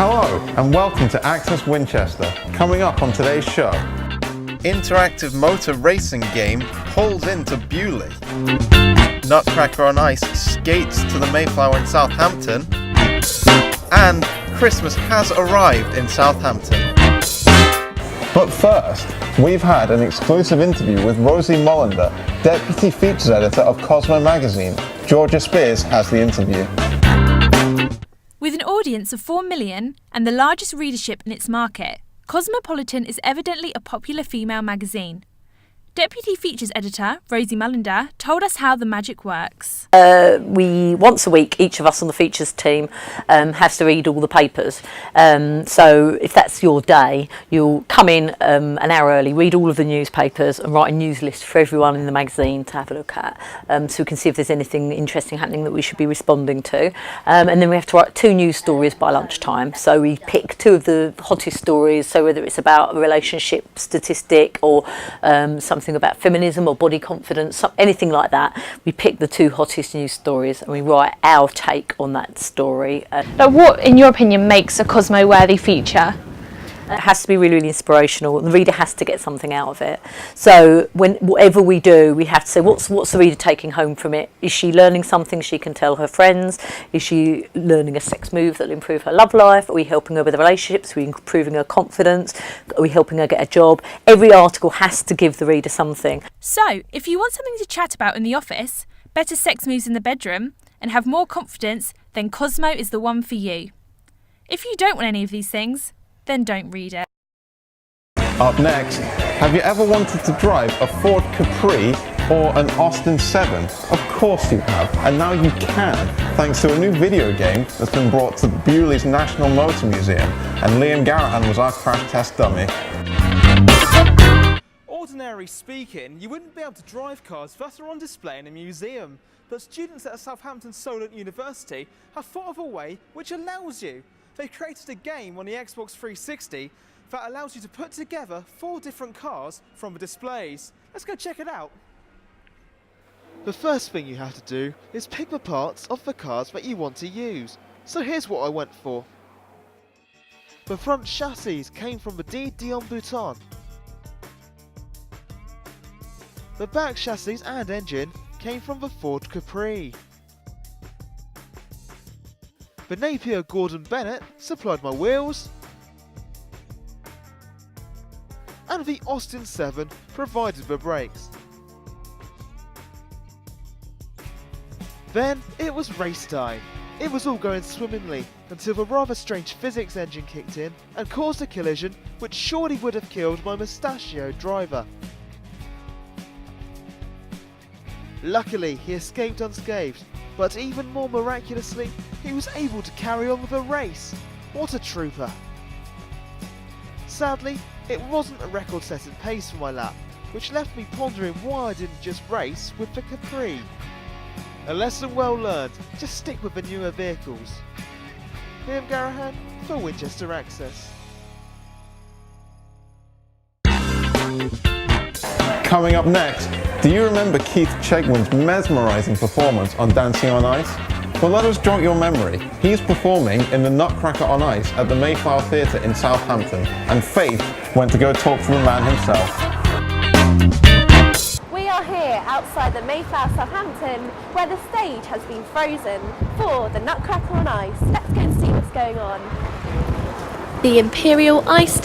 Hello and welcome to Access Winchester. Coming up on today's show, interactive motor racing game pulls into Bewley, Nutcracker on Ice skates to the Mayflower in Southampton, and Christmas has arrived in Southampton. But first, we've had an exclusive interview with Rosie Mollander, Deputy Features Editor of Cosmo magazine. Georgia Spears has the interview. With an audience of 4 million and the largest readership in its market, Cosmopolitan is evidently a popular female magazine. Deputy Features Editor Rosie Mollander told us how the magic works. We once a week, each of us on the features team has to read all the papers. So if that's your day, you'll come in an hour early, read all of the newspapers and write a news list for everyone in the magazine to have a look at, so we can see if there's anything interesting happening that we should be responding to. And then we have to write 2 news stories by lunchtime. So we pick 2 of the hottest stories, so whether it's about a relationship statistic or something about feminism or body confidence, anything like that, we pick the 2 hottest news stories and we write our take on that story. Now, what, in your opinion, makes a Cosmo-worthy feature? It has to be really, really inspirational. The reader has to get something out of it. So whatever we do, we have to say, what's the reader taking home from it? Is she learning something she can tell her friends? Is she learning a sex move that will improve her love life? Are we helping her with relationships? Are we improving her confidence? Are we helping her get a job? Every article has to give the reader something. So, if you want something to chat about in the office, better sex moves in the bedroom, and have more confidence, then Cosmo is the one for you. If you don't want any of these things, then don't read it. Up next, have you ever wanted to drive a Ford Capri or an Austin 7? Of course you have, and now you can, thanks to a new video game that's been brought to Bewley's National Motor Museum, and Liam Garahan was our crash test dummy. Ordinarily speaking, you wouldn't be able to drive cars that are on display in a museum, but students at Southampton Solent University have thought of a way which allows you. They created a game on the Xbox 360 that allows you to put together 4 different cars from the displays. Let's go check it out. The first thing you have to do is pick the parts of the cars that you want to use. So here's what I went for. The front chassis came from the Dion Bouton. The back chassis and engine came from the Ford Capri. The Napier Gordon Bennett supplied my wheels, and the Austin 7 provided the brakes. Then it was race time. It was all going swimmingly until the rather strange physics engine kicked in and caused a collision which surely would have killed my mustachioed driver. Luckily, he escaped unscathed, but even more miraculously, he was able to carry on with the race. What a trooper. Sadly, it wasn't a record-setting pace for my lap, which left me pondering why I didn't just race with the Capri. A lesson well learned, just stick with the newer vehicles. Liam Garahan for Winchester Access. Coming up next, do you remember Keith Chegwin's mesmerising performance on Dancing on Ice? Well, let us jog your memory. He's performing in the Nutcracker on Ice at the Mayflower Theatre in Southampton, and Faith went to go talk to the man himself. We are here outside the Mayflower Southampton, where the stage has been frozen for the Nutcracker on Ice. Let's go and see what's going on. The Imperial Ice